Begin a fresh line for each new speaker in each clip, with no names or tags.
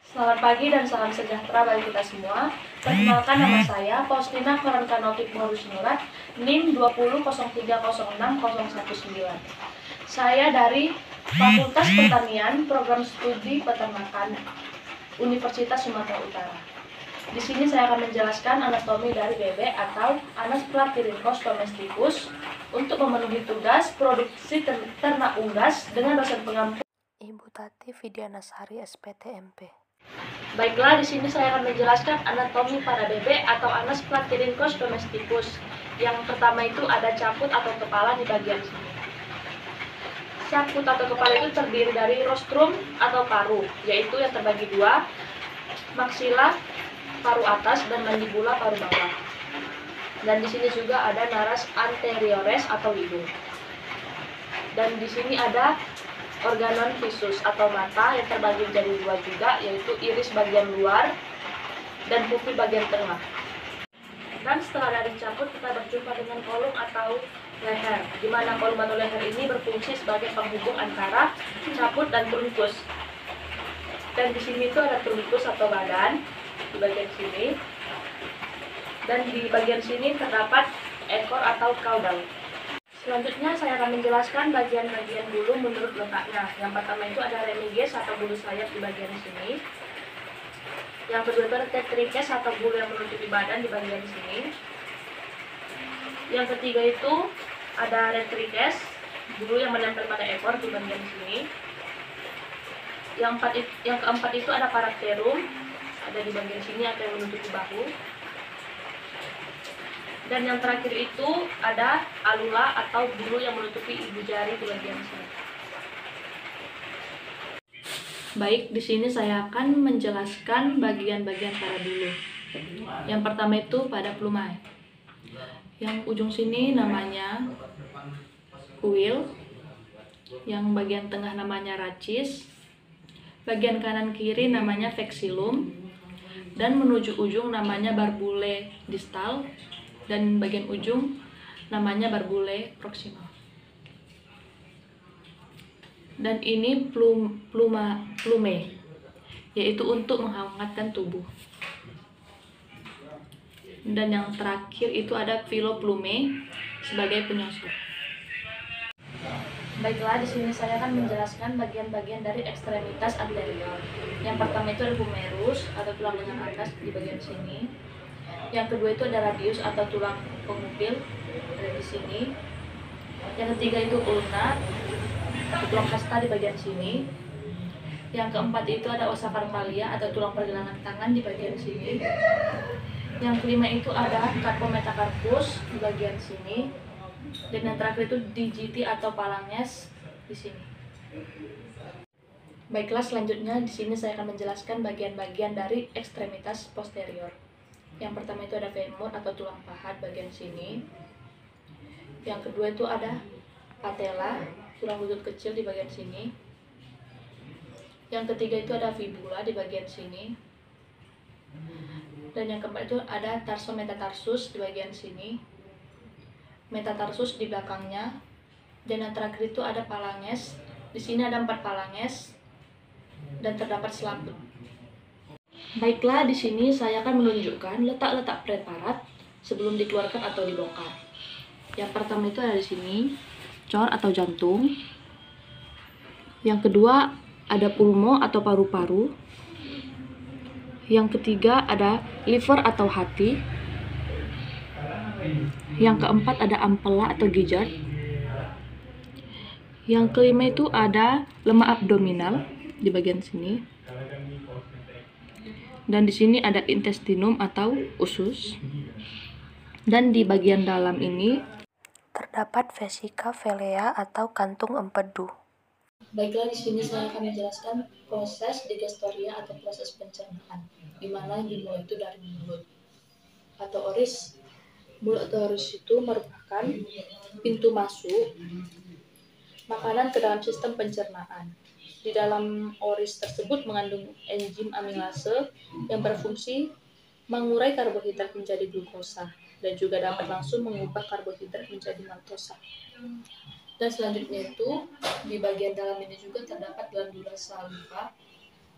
Selamat pagi dan salam sejahtera bagi kita semua. Perkenalkan, nama saya Faustina Korankanovik Morusinurat, NIM 2003060019. Saya dari Fakultas Pertanian, Program Studi Peternakan, Universitas Sumatera Utara. Di sini saya akan menjelaskan anatomi dari bebek atau Anas platyrhynchus domesticus untuk memenuhi tugas produksi ternak unggas dengan dosen pengampu
Ibu Tati Vidianasari SPTMP.
Baiklah, di sini saya akan menjelaskan anatomi pada bebek atau Anas platyrhynchus domesticus. Yang pertama itu ada caput atau kepala di bagian sini. Caput atau kepala itu terdiri dari rostrum atau paru, yaitu yang terbagi dua, maksila paru atas dan mandibula paru bawah. Dan di sini juga ada naras anteriores atau hidung. Dan di sini ada organon visus atau mata yang terbagi menjadi dua juga, yaitu iris bagian luar dan pupil bagian tengah. Dan setelah dari caput kita berjumpa dengan kolum atau leher, di mana kolum atau leher ini berfungsi sebagai penghubung antara caput dan trunkus. Dan di sini itu ada trunkus atau badan di bagian sini, dan di bagian sini terdapat ekor atau caudal. Selanjutnya saya akan menjelaskan bagian-bagian bulu menurut letaknya. Yang pertama itu ada remiges atau bulu sayap di bagian sini. Yang kedua itu ada tetrikes atau bulu yang menutupi badan di bagian sini. Yang ketiga itu ada retrikes, bulu yang menempel pada ekor di bagian sini. Yang keempat itu ada parapterum, ada di bagian sini atau yang menutupi bahu. Dan yang terakhir itu ada alula atau bulu yang menutupi ibu jari di bagian sini. Baik, di sini saya akan menjelaskan bagian-bagian pada bulu. Yang pertama itu pada plumae. Yang ujung sini namanya kuil. Yang bagian tengah namanya rachis. Bagian kanan kiri namanya vexillum. Dan menuju ujung namanya barbule distal. Dan bagian ujung namanya barbule proximal. Dan ini plume, yaitu untuk menghangatkan tubuh. Dan yang terakhir itu ada filoplume sebagai penyusup. Baiklah, di sini saya akan menjelaskan bagian-bagian dari ekstremitas anterior. Yang pertama itu ada humerus atau tulang lengan atas di bagian sini. Yang kedua itu ada radius atau tulang pengupil, ada di sini. Yang ketiga itu ulna, tulang kasta di bagian sini. Yang keempat itu ada ossa carpalia atau tulang pergelangan tangan di bagian sini. Yang kelima itu ada carpometacarpus di bagian sini. Dan yang terakhir itu digiti atau phalanges di sini. Baiklah, selanjutnya di sini saya akan menjelaskan bagian-bagian dari ekstremitas posterior. Yang pertama itu ada femur atau tulang paha bagian sini. Yang kedua itu ada patella, tulang lutut kecil di bagian sini. Yang ketiga itu ada fibula di bagian sini. Dan yang keempat itu ada tarsometatarsus di bagian sini. Metatarsus di belakangnya. Dan yang terakhir itu ada phalanges. Di sini ada 4 phalanges dan terdapat selaput. Baiklah, di sini saya akan menunjukkan letak-letak preparat sebelum dikeluarkan atau dibongkar. Yang pertama itu ada di sini, cor atau jantung. Yang kedua ada pulmo atau paru-paru. Yang ketiga ada liver atau hati. Yang keempat ada ampela atau gizzard. Yang kelima itu ada lemak abdominal di bagian sini. Dan di sini ada intestinum atau usus. Dan di bagian dalam ini
terdapat vesika velea atau kantung empedu.
Baiklah, di sini saya akan menjelaskan proses digestoria atau proses pencernaan, di mana yang dimulai itu dari mulut atau oris. Mulut atau oris itu merupakan pintu masuk makanan ke dalam sistem pencernaan. Di dalam oris tersebut mengandung enzim amilase yang berfungsi mengurai karbohidrat menjadi glukosa dan juga dapat langsung mengubah karbohidrat menjadi maltosa. Dan selanjutnya itu di bagian dalam ini juga terdapat glandula saliva,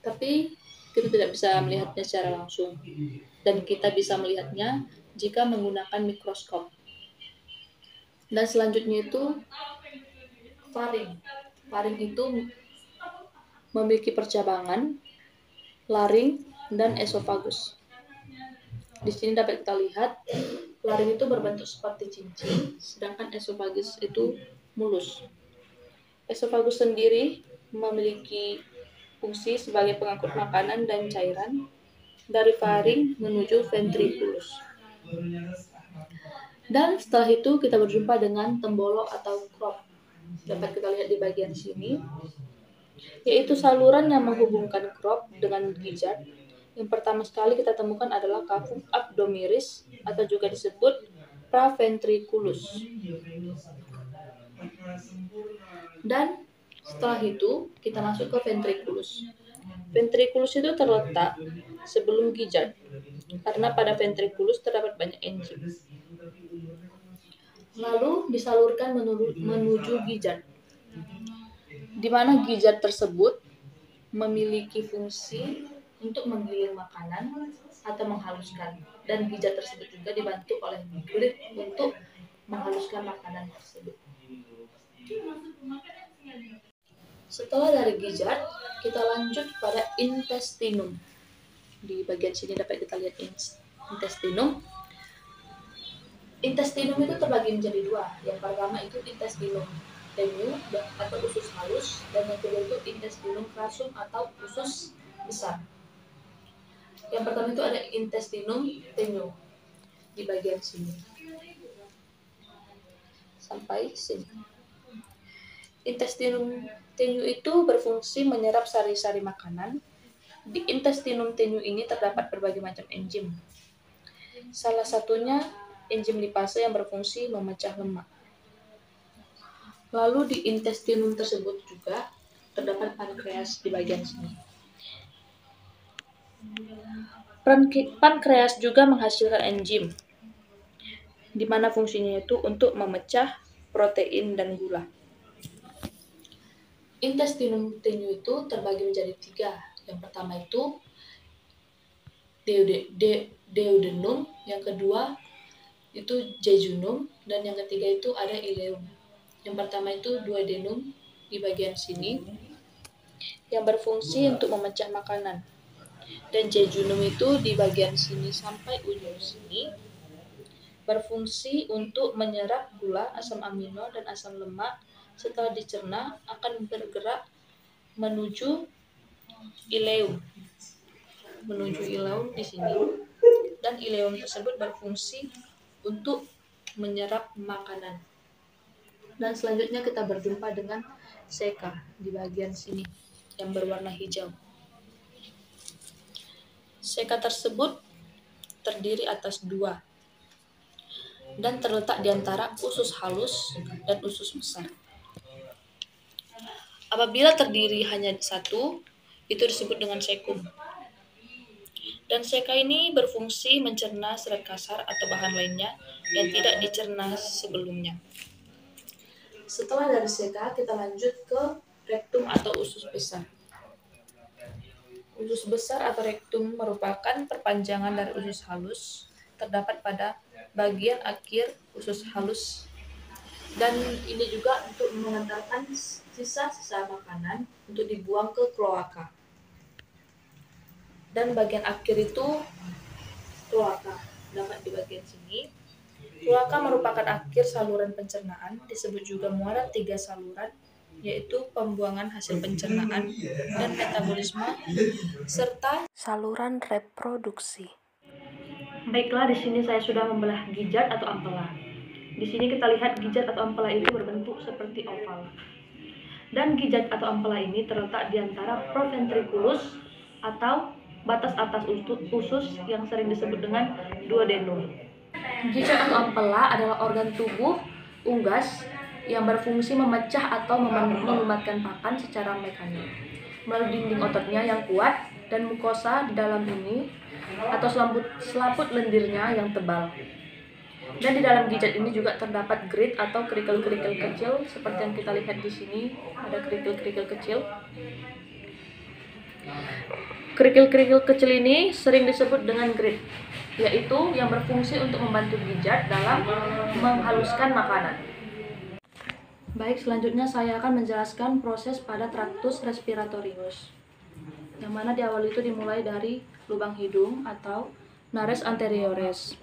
tapi
kita tidak bisa melihatnya secara langsung. Dan kita bisa melihatnya jika menggunakan mikroskop. Dan selanjutnya itu faring. Faring itu memiliki percabangan, laring, dan esofagus. Di sini dapat kita lihat laring itu berbentuk seperti cincin, sedangkan esofagus itu mulus. Esofagus sendiri memiliki fungsi sebagai pengangkut makanan dan cairan dari faring menuju ventriculus. Dan setelah itu kita berjumpa dengan tembolo atau crop. Dapat kita lihat di bagian sini, yaitu saluran yang menghubungkan crop dengan gizzard. Yang pertama sekali kita temukan adalah cavum abdominis atau juga disebut praventriculus. Dan setelah itu kita masuk ke ventriculus. Ventriculus itu terletak sebelum gizzard karena pada ventriculus terdapat banyak enzim. Lalu disalurkan menuju gizzard, di mana gizzard tersebut memiliki fungsi untuk menggiling makanan atau menghaluskan, dan gizzard tersebut juga dibantu oleh kulit untuk menghaluskan makanan tersebut. Setelah dari gizzard, kita lanjut pada intestinum. Di bagian sini dapat kita lihat intestinum. Intestinum itu terbagi menjadi dua. Yang pertama itu intestinum tenue atau usus halus, dan yang kedua itu intestinum crassum atau usus besar. Yang pertama itu ada intestinum tenue di bagian sini sampai sini. Intestinum tenue itu berfungsi menyerap sari-sari makanan. Di intestinum tenue ini terdapat berbagai macam enzim. Salah satunya enzim lipase yang berfungsi memecah lemak. Lalu di intestinum tersebut juga terdapat pankreas di bagian sini. Pankreas juga menghasilkan enzim, di mana fungsinya itu untuk memecah protein dan gula. Intestinum tenue itu terbagi menjadi tiga. Yang pertama itu duodenum, yang kedua itu jejunum, dan yang ketiga itu ada ileum. Yang pertama itu duodenum di bagian sini yang berfungsi untuk memecah makanan, dan jejunum itu di bagian sini sampai ujung sini berfungsi untuk menyerap gula, asam amino, dan asam lemak. Setelah dicerna akan bergerak menuju ileum, di sini, dan ileum tersebut berfungsi untuk menyerap makanan. Dan selanjutnya kita berjumpa dengan seka di bagian sini yang berwarna hijau. Seka tersebut terdiri atas dua dan terletak di antara usus halus dan usus besar. Apabila terdiri hanya satu, itu disebut dengan sekum. Dan seka ini berfungsi mencerna serat kasar atau bahan lainnya yang tidak dicerna sebelumnya. Setelah dari seka, kita lanjut ke rektum atau usus besar. Usus besar atau rektum merupakan perpanjangan dari usus halus, terdapat pada bagian akhir usus halus, dan ini juga untuk mengantarkan sisa-sisa makanan untuk dibuang ke kloaka. Dan bagian akhir itu kloaka, dapat di bagian sini. Kloaka merupakan akhir saluran pencernaan, disebut juga muara tiga saluran, yaitu pembuangan hasil pencernaan dan metabolisme serta
Saluran reproduksi.
Baiklah, di sini saya sudah membelah gizzard atau ampela. Di sini kita lihat gizzard atau ampela itu berbentuk seperti oval. Dan gizzard atau ampela ini terletak di antara proventriculus atau batas atas usus yang sering disebut dengan duodenum. Gizzard atau ampela adalah organ tubuh unggas yang berfungsi memecah atau melumatkan pakan secara mekanik melalui dinding ototnya yang kuat dan mukosa di dalam ini atau selaput lendirnya yang tebal. Dan di dalam gizzard ini juga terdapat grid atau kerikil-kerikil kecil seperti yang kita lihat di sini, ada kerikil-kerikil kecil. Kerikil-kerikil kecil ini sering disebut dengan grit, yaitu yang berfungsi untuk membantu pijat dalam menghaluskan makanan. Baik, selanjutnya saya akan menjelaskan proses pada traktus respiratorius, yang mana di awal itu dimulai dari lubang hidung atau nares anteriores.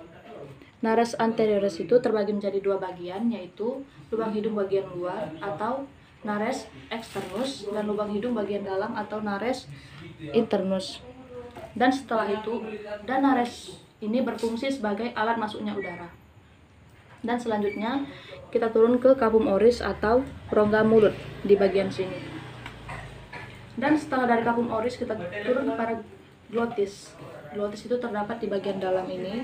Nares anteriores itu terbagi menjadi dua bagian, yaitu lubang hidung bagian luar atau nares externus dan lubang hidung bagian dalam atau nares internus. Dan setelah itu, nares ini berfungsi sebagai alat masuknya udara. Dan selanjutnya kita turun ke capum oris atau rongga mulut di bagian sini. Dan setelah dari capum oris kita turun kepada glotis. Glotis itu terdapat di bagian dalam ini.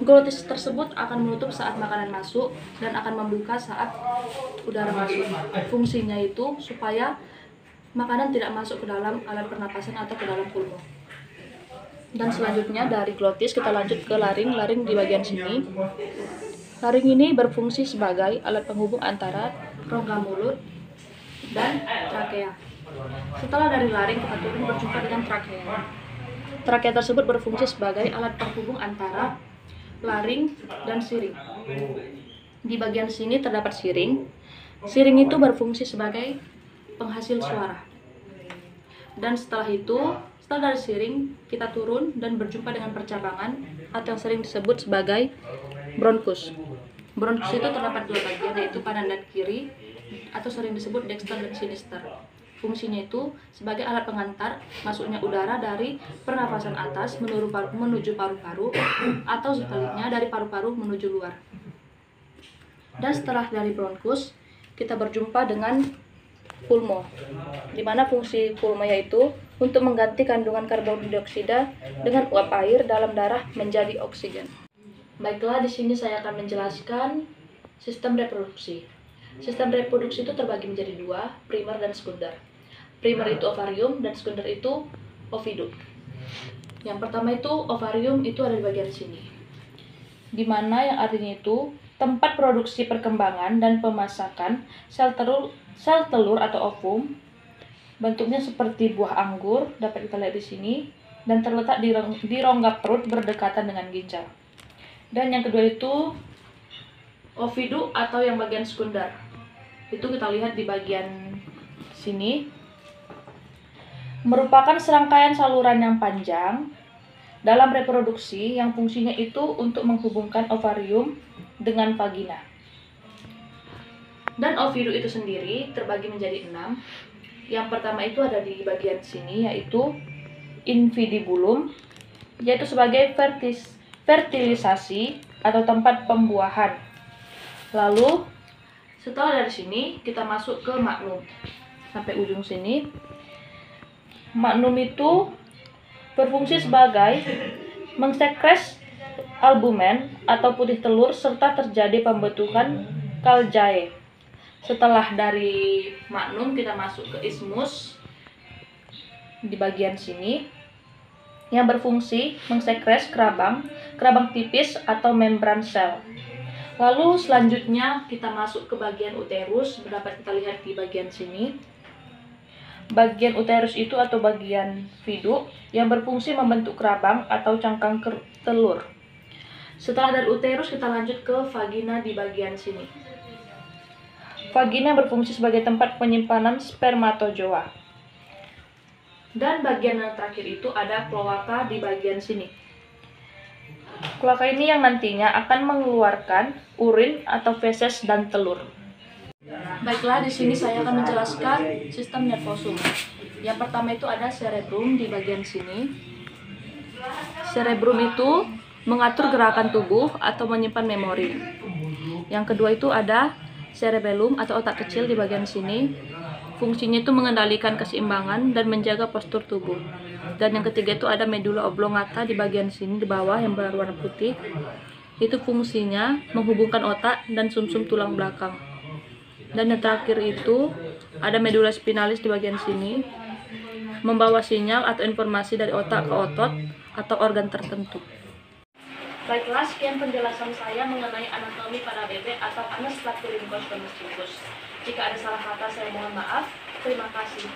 Glotis tersebut akan menutup saat makanan masuk dan akan membuka saat udara masuk. Fungsinya itu supaya makanan tidak masuk ke dalam alat pernapasan atau ke dalam pulmo. Dan selanjutnya dari glotis kita lanjut ke laring. Laring di bagian sini. Laring ini berfungsi sebagai alat penghubung antara rongga mulut dan trakea. Setelah dari laring kita turun berjumpa dengan trakea. Trakea tersebut berfungsi sebagai alat penghubung antara laring dan siring. Di bagian sini terdapat siring. Siring itu berfungsi sebagai penghasil suara. Dan setelah dari siring kita turun dan berjumpa dengan percabangan atau yang sering disebut sebagai bronkus. Bronkus itu terdapat dua bagian, yaitu kanan dan kiri atau sering disebut dexter dan sinister. Fungsinya itu sebagai alat pengantar masuknya udara dari pernafasan atas menuju paru-paru atau sebaliknya dari paru-paru menuju luar. Dan setelah dari bronkus kita berjumpa dengan pulmo, di mana fungsi pulmo yaitu untuk mengganti kandungan karbon dioksida dengan uap air dalam darah menjadi oksigen. Baiklah, di sini saya akan menjelaskan sistem reproduksi. Sistem reproduksi itu terbagi menjadi dua, primer dan sekunder. Primer itu ovarium dan sekunder itu ovidum. Yang pertama itu ovarium itu ada di bagian sini, di mana yang artinya itu tempat produksi perkembangan dan pemasakan sel telur atau ovum. Bentuknya seperti buah anggur, dapat kita lihat di sini, dan terletak di rongga perut berdekatan dengan ginjal. Dan yang kedua itu ovidu atau yang bagian sekunder. Itu kita lihat di bagian sini. Merupakan serangkaian saluran yang panjang dalam reproduksi yang fungsinya itu untuk menghubungkan ovarium dengan vagina. Dan ovidu itu sendiri terbagi menjadi 6. Yang pertama itu ada di bagian sini, yaitu infundibulum, yaitu sebagai fertilisasi atau tempat pembuahan. Lalu setelah dari sini kita masuk ke magnum sampai ujung sini. Magnum itu berfungsi sebagai mengsekres albumen atau putih telur serta terjadi pembentukan kaljae. Setelah dari magnum kita masuk ke isthmus di bagian sini yang berfungsi mengsekres kerabang tipis atau membran sel. Lalu selanjutnya kita masuk ke bagian uterus, dapat kita lihat di bagian sini. Bagian uterus itu atau bagian vidu yang berfungsi membentuk kerabang atau cangkang telur. Setelah dari uterus kita lanjut ke vagina di bagian sini. Vagina berfungsi sebagai tempat penyimpanan spermatozoa. Dan bagian yang terakhir itu ada kloaka di bagian sini. Kloaka ini yang nantinya akan mengeluarkan urin atau feses dan telur. Baiklah, di sini saya akan menjelaskan sistem nervosum. Yang pertama itu ada cerebrum di bagian sini. Cerebrum itu mengatur gerakan tubuh atau menyimpan memori. Yang kedua itu ada cerebellum atau otak kecil di bagian sini. Fungsinya itu mengendalikan keseimbangan dan menjaga postur tubuh. Dan yang ketiga itu ada medulla oblongata di bagian sini di bawah yang berwarna putih. Itu fungsinya menghubungkan otak dan sumsum tulang belakang. Dan yang terakhir itu ada medulla spinalis di bagian sini, membawa sinyal atau informasi dari otak ke otot atau organ tertentu. Baiklah, sekian penjelasan saya mengenai anatomi pada bebek atau Anas platyrhynchus domesticus. Jika ada salah kata saya mohon maaf. Terima kasih.